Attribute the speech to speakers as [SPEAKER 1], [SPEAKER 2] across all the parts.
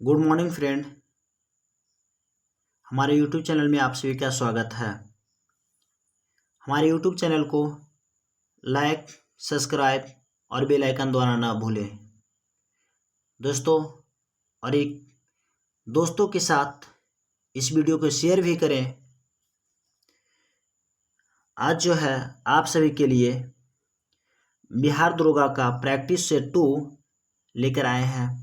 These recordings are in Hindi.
[SPEAKER 1] Good morning friend. हमारे यूट्यूब चैनल में आप सभी का स्वागत है। हमारे यूट्यूब चैनल को लाइक, सब्सक्राइब और बेल आइकन दबाना ना भूलें दोस्तों। और एक दोस्तों के साथ इस वीडियो को शेयर भी करें। आज जो है आप सभी के लिए बिहार दरोगा का प्रैक्टिस सेट 2 लेकर आए हैं।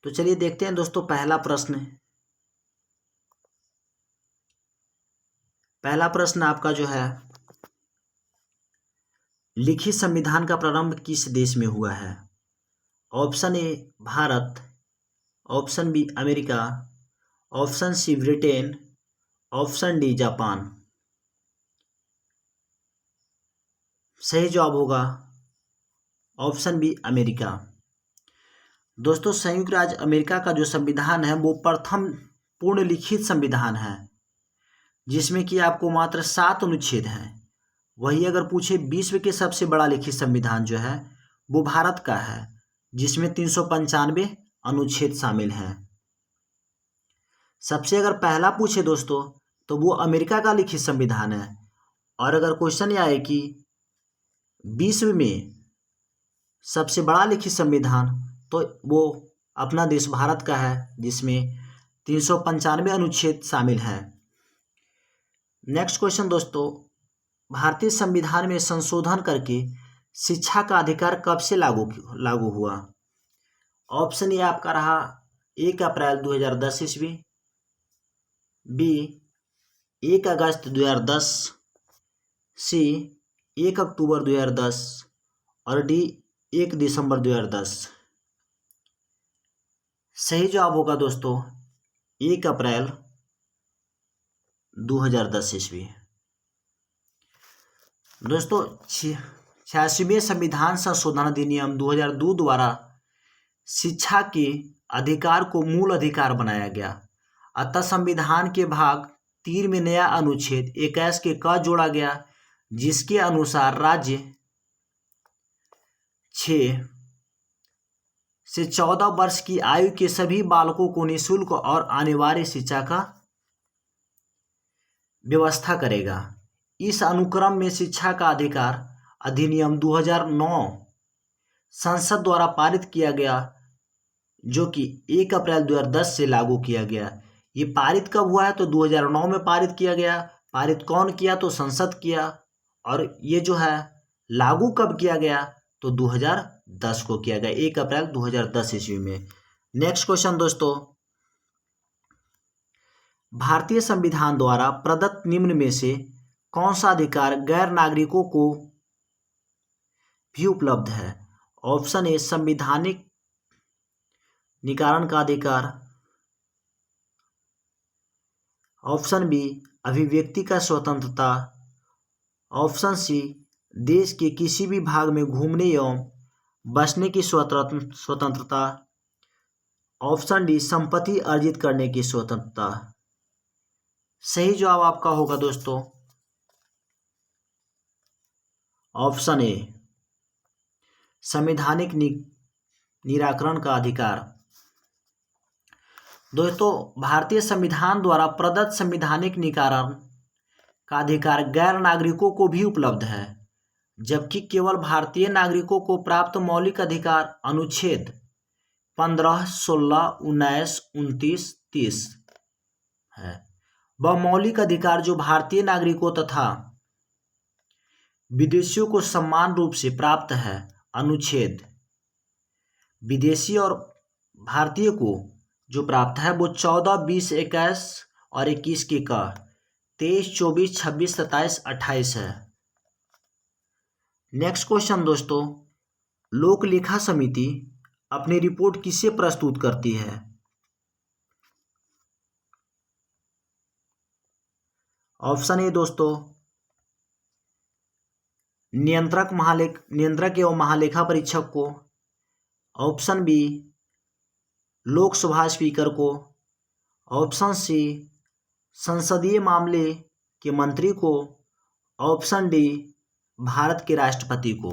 [SPEAKER 1] तो चलिए देखते हैं दोस्तों। पहला प्रश्न आपका जो है, लिखित संविधान का प्रारंभ किस देश में हुआ है? Option A Bharat, option B America, option C Britain, option D Japan. सही जवाब होगा ऑप्शन बी अमेरिका। दोस्तों, संयुक्त राज्य अमेरिका का जो संविधान है वो प्रथम पूर्ण लिखित संविधान है, जिसमें कि आपको मात्र 7 अनुच्छेद हैं। वही अगर पूछे विश्व के सबसे बड़ा लिखित संविधान जो है वो भारत का है, जिसमें 395 अनुच्छेद शामिल हैं। सबसे अगर पहला पूछे दोस्तों तो वो अमेरिका का लिखित संविधान है। और अगर क्वेश्चन यह है कि विश्व में सबसे बड़ा लिखित संविधान, तो वो अपना देश भारत का है, जिसमें 395 अनुच्छेद शामिल हैं। नेक्स्ट क्वेश्चन दोस्तों, भारतीय संविधान में संशोधन करके शिक्षा का अधिकार कब से लागू हुआ? ऑप्शन ए आपका रहा 1 अप्रैल 2010 ईस्वी, बी 1 अगस्त 2010, सी 1 अक्टूबर 2010 और डी 1 दिसंबर 2010। सही जवाब होगा दोस्तों 1 अप्रैल 2010 ईस्वी। दोस्तों, 86वें संविधान संशोधन अधिनियम 2002 द्वारा शिक्षा के अधिकार को मूल अधिकार बनाया गया। अतः संविधान के भाग 3 में नया अनुच्छेद 21 के क जोड़ा गया, जिसके अनुसार राज्य 6 से 14 वर्ष की आयु के सभी बालकों को निःशुल्क और अनिवार्य शिक्षा का व्यवस्था करेगा। इस अनुक्रम में शिक्षा का अधिकार अधिनियम 2009 संसद द्वारा पारित किया गया, जो कि 1 अप्रैल 2010 से लागू किया गया। ये पारित कब हुआ है? तो 2009 में पारित किया गया। पारित कौन किया? तो संसद किया। और ये जो है लागू कब किया गया? तो 2010 को किया गया, 1 अप्रैल 2010 ईस्वी में। नेक्स्ट क्वेश्चन दोस्तों, भारतीय संविधान द्वारा प्रदत्त निम्न में से कौन सा अधिकार गैर नागरिकों को भी उपलब्ध है? ऑप्शन ए संवैधानिक निकारण का अधिकार, ऑप्शन बी अभिव्यक्ति का स्वतंत्रता, ऑप्शन सी देश के किसी भी भाग में घूमने एवं बसने की स्वतंत्रता, ऑप्शन डी संपत्ति अर्जित करने की स्वतंत्रता। सही जवाब आपका होगा दोस्तों ऑप्शन ए संवैधानिक निराकरण का अधिकार। दोस्तों, भारतीय संविधान द्वारा प्रदत्त संवैधानिक निकारण का अधिकार गैर नागरिकों को भी उपलब्ध है, जबकि केवल भारतीय नागरिकों को प्राप्त मौलिक अधिकार अनुच्छेद 15, 16, 19, 29, 30 है। वह मौलिक अधिकार जो भारतीय नागरिकों तथा विदेशियों को समान रूप से प्राप्त है, अनुच्छेद विदेशी और भारतीय को जो प्राप्त है वो 14, 20, 21 और 21 के का 23, 24, 26, 27, 28 है। नेक्स्ट क्वेश्चन दोस्तों, लोक लेखा समिति अपनी रिपोर्ट किसे प्रस्तुत करती है? ऑप्शन ए दोस्तों नियंत्रक एवं महालेखा परीक्षक को, ऑप्शन बी लोकसभा स्पीकर को, ऑप्शन सी संसदीय मामले के मंत्री को, ऑप्शन डी भारत के राष्ट्रपति को।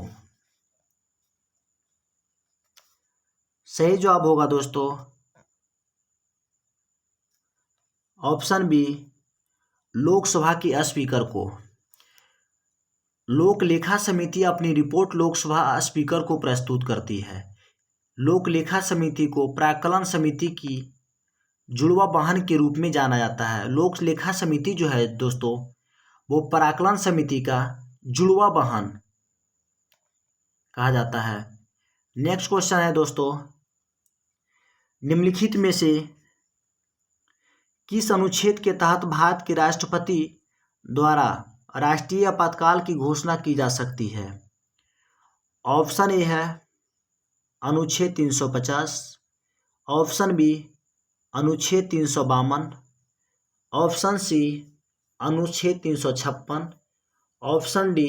[SPEAKER 1] सही जवाब होगा दोस्तों ऑप्शन बी, लोकसभा की स्पीकर को। लोक लेखा समिति अपनी रिपोर्ट लोकसभा स्पीकर को प्रस्तुत करती है। लोक लेखा समिति को प्राक्कलन समिति की जुड़वा वाहन के रूप में जाना जाता है। लोक लेखा समिति जो है दोस्तों वो प्राक्कलन समिति का जुड़वा वाहन कहा जाता है। नेक्स्ट क्वेश्चन है दोस्तों, निम्नलिखित में से किस अनुच्छेद के तहत भारत के राष्ट्रपति द्वारा राष्ट्रीय आपातकाल की घोषणा की जा सकती है? ऑप्शन ए है अनुच्छेद 350, ऑप्शन बी अनुच्छेद 352, ऑप्शन सी अनुच्छेद 356, ऑप्शन डी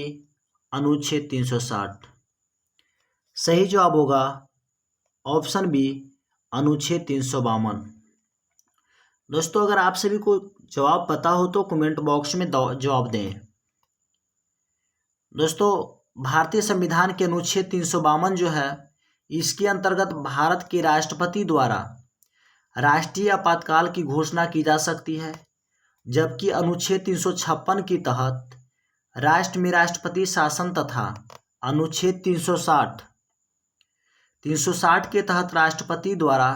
[SPEAKER 1] अनुच्छेद 360। सही जवाब होगा ऑप्शन बी अनुच्छेद 352। दोस्तों अगर आप सभी को जवाब पता हो तो कमेंट बॉक्स में जवाब दें। दोस्तों भारतीय संविधान के अनुच्छेद 352 जो है इसके अंतर्गत भारत के राष्ट्रपति द्वारा राष्ट्रीय आपातकाल की घोषणा की जा सकती है, जबकि अनुच्छेद 356 के तहत राष्ट्र में राष्ट्रपति शासन तथा अनुच्छेद 360 के तहत राष्ट्रपति द्वारा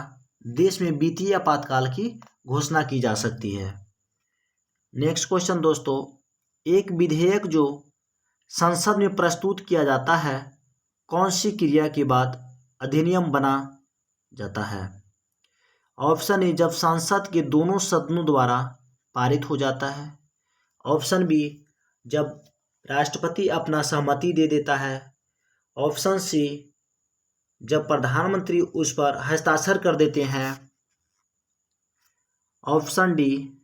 [SPEAKER 1] देश में वित्तीय आपातकाल की घोषणा की जा सकती है। नेक्स्ट क्वेश्चन दोस्तों, एक विधेयक जो संसद में प्रस्तुत किया जाता है कौन सी क्रिया के बाद अधिनियम बना जाता है? ऑप्शन ए, जब संसद के दोनों सदनों द्वारा पारित हो जाता है, ऑप्शन बी, जब राष्ट्रपति अपना सहमति दे देता है, ऑप्शन सी, जब प्रधानमंत्री उस पर हस्ताक्षर कर देते हैं, ऑप्शन डी,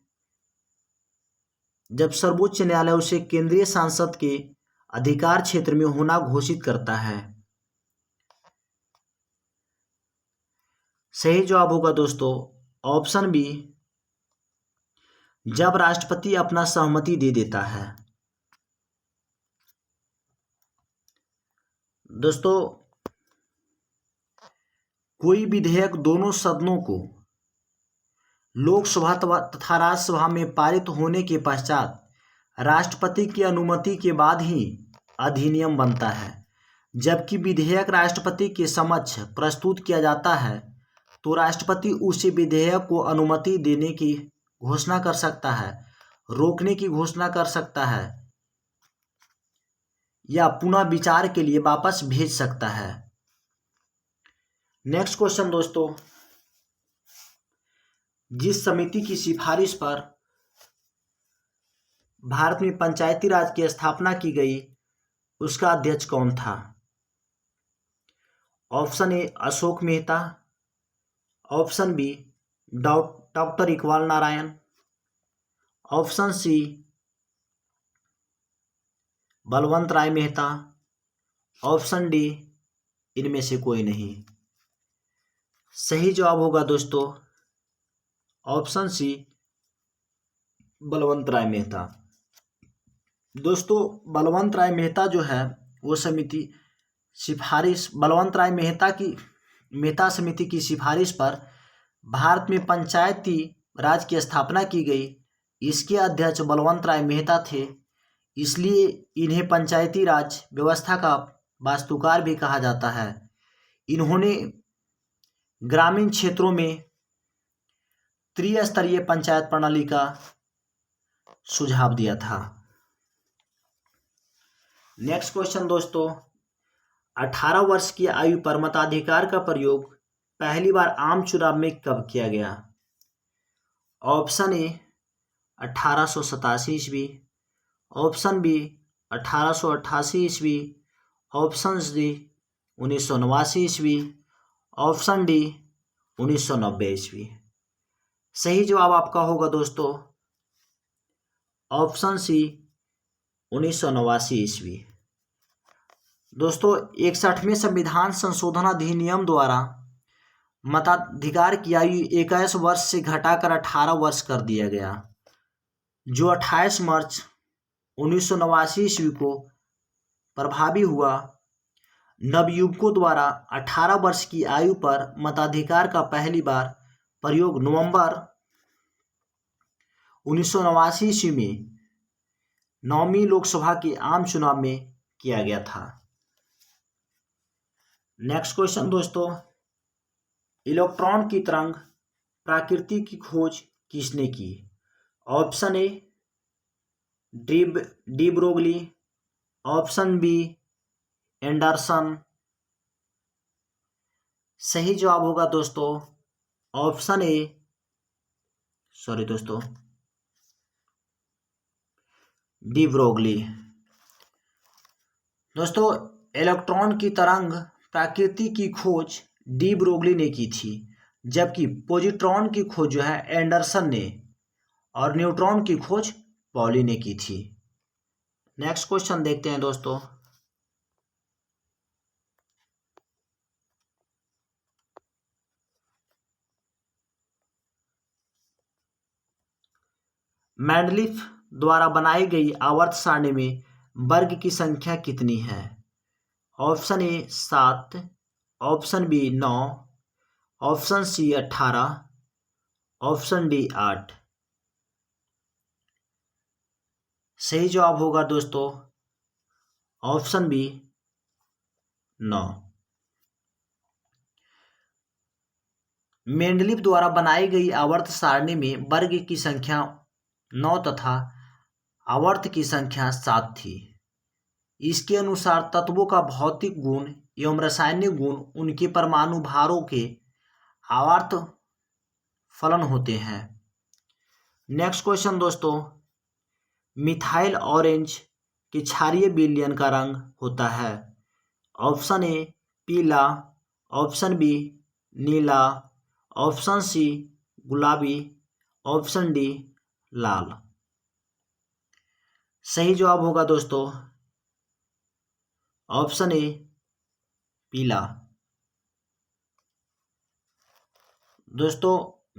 [SPEAKER 1] जब सर्वोच्च न्यायालय उसे केंद्रीय संसद के अधिकार क्षेत्र में होना घोषित करता है। सही जवाब होगा दोस्तों ऑप्शन बी, जब राष्ट्रपति अपना सहमति दे देता है। दोस्तों कोई विधेयक दोनों सदनों को लोकसभा तथा राज्यसभा में पारित होने के पश्चात राष्ट्रपति की अनुमति के बाद ही अधिनियम बनता है। जबकि विधेयक राष्ट्रपति के समक्ष प्रस्तुत किया जाता है तो राष्ट्रपति उसी विधेयक को अनुमति देने की घोषणा कर सकता है, रोकने की घोषणा कर सकता है या पुनः विचार के लिए वापस भेज सकता है। नेक्स्ट क्वेश्चन दोस्तों, जिस समिति की सिफारिश पर भारत में पंचायती राज की स्थापना की गई उसका अध्यक्ष कौन था? Option A, Ashok Mehta, option B, doctor Iqbal Narayan, option C, Balwant Rai Mehta, option D, इनमें से कोई नहीं। सही जवाब होगा दोस्तों ऑप्शन सी, बलवंत राय मेहता। दोस्तों बलवंत राय मेहता जो है वो समिति सिफारिश बलवंत राय मेहता समिति की सिफारिश पर भारत में पंचायती राज की स्थापना की गई। इसके अध्यक्ष बलवंत राय मेहता थे, इसलिए इन्हें पंचायती राज व्यवस्था का वास्तुकार भी कहा जाता है। इन्होंने ग्रामीण क्षेत्रों में त्रिस्तरीय पंचायत प्रणाली का सुझाव दिया था। नेक्स्ट क्वेश्चन दोस्तों, 18 वर्ष की आयु पर मताधिकार का प्रयोग पहली बार आम चुनाव में कब किया गया? ऑप्शन ए 1887 ईस्वी, ऑप्शन बी 1888 ईस्वी, ऑप्शन डी 1989 ईस्वी, ऑप्शन डी 1990 ईस्वी। सही जवाब आपका होगा दोस्तों ऑप्शन सी 1989 ईस्वी। दोस्तों 61वें संविधान संशोधन अधिनियम द्वारा मताधिकार की आयु 21 वर्ष से घटाकर 18 वर्ष कर दिया गया, जो 28 मार्च 1989 ईस्वी को प्रभावी हुआ। नवयुवकों द्वारा 18 वर्ष की आयु पर मताधिकार का पहली बार प्रयोग नवंबर 1989 ईस्वी में 9वीं लोकसभा के आम चुनाव में किया गया था। नेक्स्ट क्वेश्चन दोस्तों, इलेक्ट्रॉन की तरंग प्रकृति की खोज किसने की? Option A de Broglie, option B Anderson. सही जवाब होगा दोस्तों ऑप्शन ए, डी ब्रोगली। दोस्तों इलेक्ट्रॉन की तरंग प्रकृति की खोज डी ब्रोगली ने की थी, जबकि पॉजिट्रॉन की खोज जो है एंडरसन ने और न्यूट्रॉन की खोज पॉली ने की थी। नेक्स्ट क्वेश्चन देखते हैं दोस्तों, मेंडलीफ द्वारा बनाई गई आवर्त सारणी में वर्ग की संख्या कितनी है? Option A 7, option B 9, option C 18, option D 8। सही जवाब होगा दोस्तों ऑप्शन बी 9। मेंडलीफ द्वारा बनाई गई आवर्त सारणी में वर्ग की संख्या 9 तथा आवर्त की संख्या 7 थी। इसके अनुसार तत्वों का भौतिक गुण एवं रासायनिक गुण उनके परमाणु भारों के आवर्त फलन होते हैं। नेक्स्ट क्वेश्चन दोस्तों, मिथाइल ऑरेंज के क्षारीय विलयन का रंग होता है? ऑप्शन ए पीला, ऑप्शन बी नीला, ऑप्शन सी गुलाबी, ऑप्शन डी लाल। सही जवाब होगा दोस्तों ऑप्शन ए पीला। दोस्तों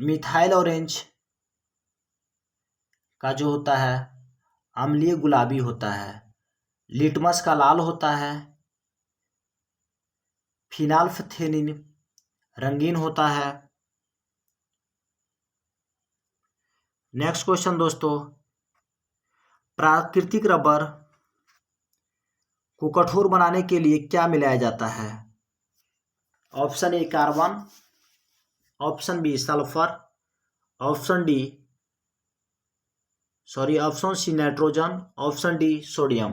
[SPEAKER 1] मिथाइल ऑरेंज का जो होता है अम्लीय गुलाबी होता है, लिटमस का लाल होता है, फिनाल्फथेनिन रंगीन होता है। नेक्स्ट क्वेश्चन दोस्तों, प्राकृतिक रबर को कठोर बनाने के लिए क्या मिलाया जाता है? Option A carbon, option B sulphur, option C nitrogen, option D sodium.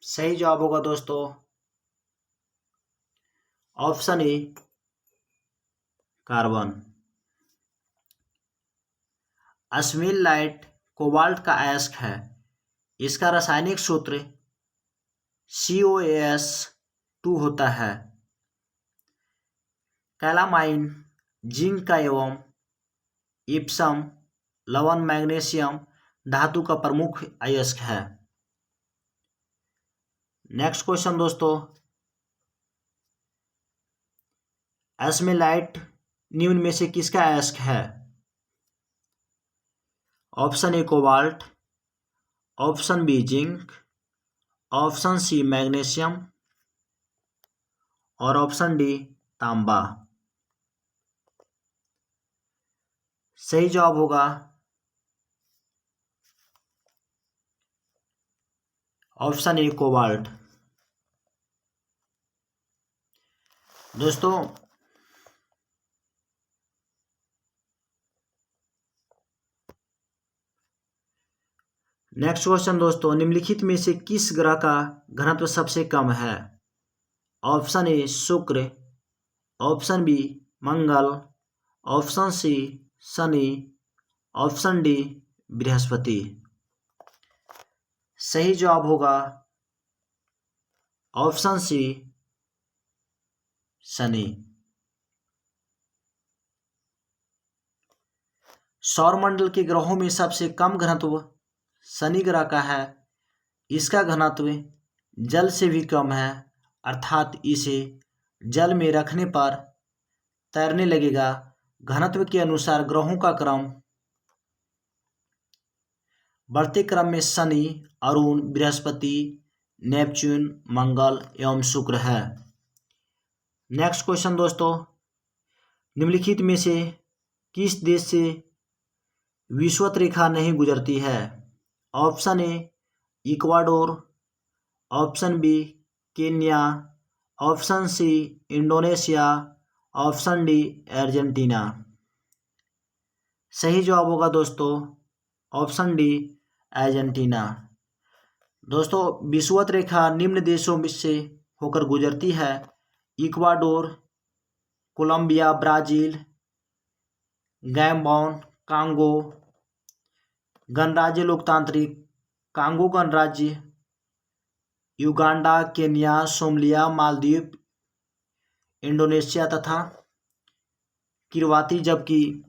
[SPEAKER 1] सही जवाब होगा दोस्तों ऑप्शन ए कार्बन। अश्मील लाइट कोबाल्ट का अयस्क है, इसका रासायनिक सूत्र COAS2 होता है। कैलामाइन जिंक का एवं इप्सम लवण मैग्नीशियम धातु का प्रमुख अयस्क है। नेक्स्ट क्वेश्चन दोस्तों, एस्मेलाइट निम्न में से किसका अयस्क है? Option A cobalt, option B zinc, option C magnesium और ऑप्शन डी तांबा। सही जवाब होगा ऑप्शन ए कोबाल्ट। दोस्तों नेक्स्ट क्वेश्चन दोस्तों, निम्नलिखित में से किस ग्रह का घनत्व सबसे कम है? ऑप्शन ए शुक्र, ऑप्शन बी मंगल, ऑप्शन सी शनि, ऑप्शन डी बृहस्पति। सही जवाब होगा ऑप्शन सी शनि। सौरमंडल के ग्रहों में सबसे कम घनत्व शनि ग्रह का है। इसका घनत्व जल से भी कम है, अर्थात इसे जल में रखने पर तैरने लगेगा। घनत्व के अनुसार ग्रहों का क्रम बढ़ते क्रम में शनि, अरुण, बृहस्पति, नेपच्यून, मंगल एवं शुक्र है। नेक्स्ट क्वेश्चन दोस्तों, निम्नलिखित में से किस देश से विषुवत रेखा नहीं गुजरती है? Option A Ecuador, option B Kenya, option C Indonesia, option D Argentina. सही जवाब होगा दोस्तों ऑप्शन डी अर्जेंटीना। दोस्तों विषुवत रेखा निम्न देशों में से होकर गुजरती है: Ecuador, Colombia, Brazil, Gabon, Congo गणराज्य लोकतांत्रिक कांगो गणराज्य, Uganda, Kenya, Somalia, Maldives, Indonesia तथा किरवाती, जबकि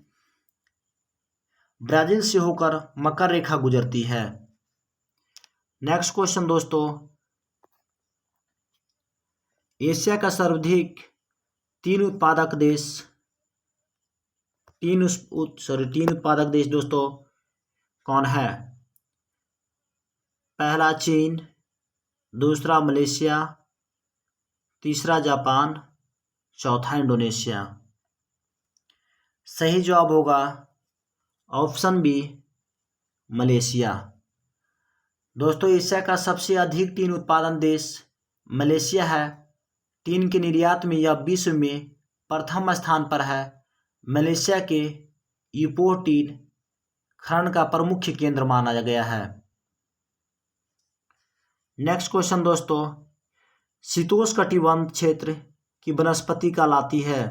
[SPEAKER 1] ब्राज़ील से होकर मकर रेखा गुजरती है। नेक्स्ट क्वेश्चन दोस्तों, एशिया का सर्वाधिक तीन उत्पादक देश दोस्तों कौन है? पहला चीन, दूसरा मलेशिया, तीसरा जापान, चौथा इंडोनेशिया। सही जवाब होगा ऑप्शन बी मलेशिया। दोस्तों एशिया का सबसे अधिक टीन उत्पादन देश मलेशिया है। टीन के निर्यात में यह विश्व में प्रथम स्थान पर है। मलेशिया के इपोह टीन खनन का प्रमुख केंद्र माना गया है। नेक्स्ट क्वेश्चन दोस्तों, शीतोष्णकटिबंध क्षेत्र की वनस्पति कहलाती है?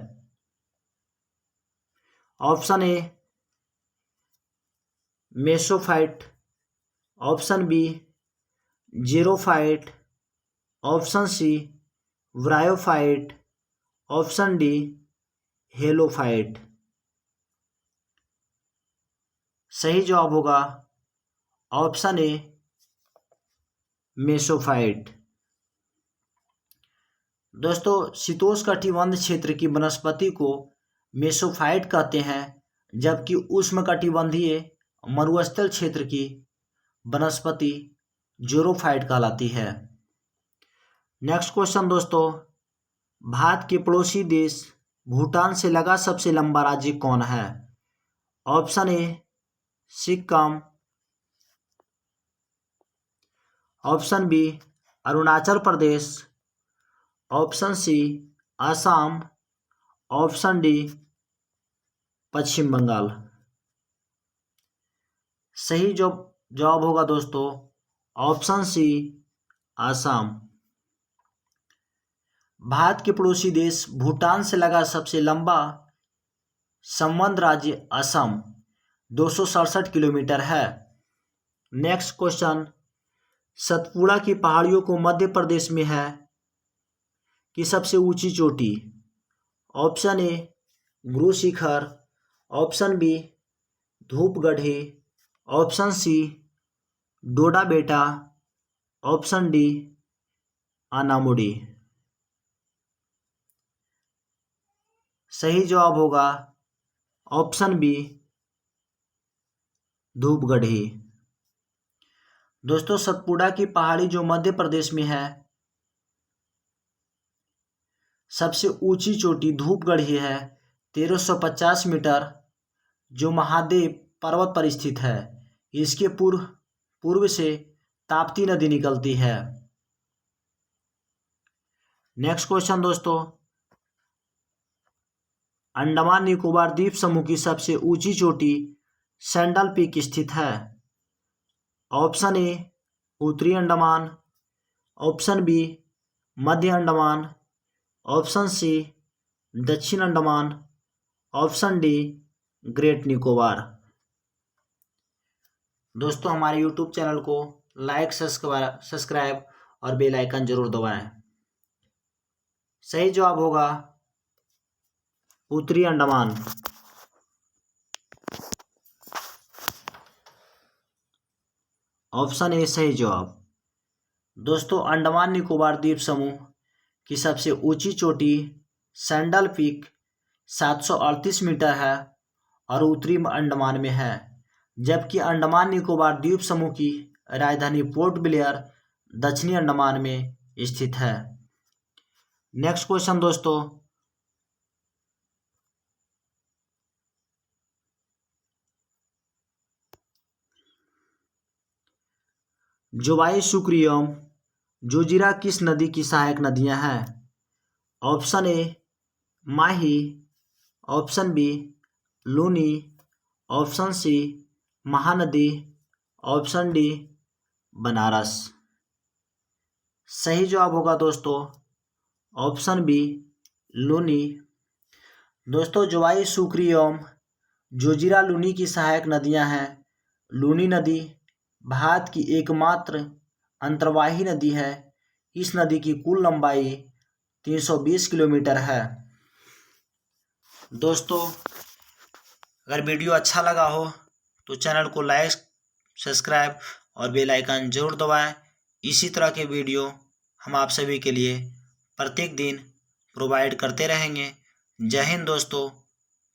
[SPEAKER 1] Option A mesophyte, option B xerophyte, option C bryophyte, option D halophyte. सही जवाब होगा ऑप्शन ए मेसोफाइट। दोस्तों शीतोष्णकटिबंध क्षेत्र की वनस्पति को मेसोफाइट कहते हैं, जबकि उष्णकटिबंधीय मरुस्थल क्षेत्र की वनस्पति जेरोफाइट कहलाती है। नेक्स्ट क्वेश्चन दोस्तों, भारत के पड़ोसी देश भूटान से लगा सबसे लंबा राज्य कौन है? Option A Sikkim, option B Arunachal Pradesh, option C Assam, option D Paschim Bangal. सही जवाब होगा दोस्तों ऑप्शन सी असम। भारत के पड़ोसी देश भूटान से लगा सबसे लंबा संबंद्ध राज्य असम 267 किलोमीटर है। नेक्स्ट क्वेश्चन, सतपुड़ा की पहाड़ियों को मध्य प्रदेश में है कि सबसे ऊंची चोटी? Option A Guru Shikhar, option B Dhupgarhi, option C डोडा बेटा, ऑप्शन डी अनामुडी। सही जवाब होगा ऑप्शन बी धूपगढ़ी। दोस्तों सतपुड़ा की पहाड़ी जो मध्य प्रदेश में है, सबसे ऊंची चोटी धूपगढ़ी है 1350 मीटर, जो महादेव पर्वत पर स्थित है। इसके पूर्व से ताप्ती नदी निकलती है। नेक्स्ट क्वेश्चन दोस्तों, अंडमान निकोबार द्वीप समूह की सबसे ऊंची चोटी सैंडल पीक स्थित है। ऑप्शन ए उत्तरी अंडमान, ऑप्शन बी मध्य अंडमान, ऑप्शन सी दक्षिण Andaman, option D great Nicobar. दोस्तों हमारे YouTube चैनल को लाइक, सब्सक्राइब और बेल आइकन जरूर दबाएं। सही जवाब होगा उत्तरी अंडमान। ऑप्शन ए सही जवाब। दोस्तों अंडमान निकोबार द्वीप समूह की सबसे ऊंची चोटी सैंडल पीक 738 मीटर है और उत्तरी अंडमान में है, जबकि अंडमान निकोबार द्वीप समूह की राजधानी पोर्ट ब्लेयर दक्षिणी अंडमान में स्थित है। नेक्स्ट क्वेश्चन दोस्तों, जोवाई, सुक्री एवं जोजिरा किस नदी की सहायक नदियां हैं? Option A Mahi, option B Luni, option C Mahanadi, option D Banaras. सही जवाब होगा दोस्तों ऑप्शन बी लूनी। दोस्तों जोवाई, सुक्री एवं जोजिरा लूनी की सहायक नदियां हैं। लूनी नदी भारत की एकमात्र अंतर्वाही नदी है। इस नदी की कुल लंबाई 320 किलोमीटर है। दोस्तों अगर वीडियो अच्छा लगा हो तो चैनल को लाइक, सब्सक्राइब और बेल आइकन जरूर दबाएं। इसी तरह के वीडियो हम आप सभी के लिए प्रत्येक दिन प्रोवाइड करते रहेंगे। जय हिंद दोस्तों,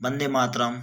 [SPEAKER 1] वंदे मातरम।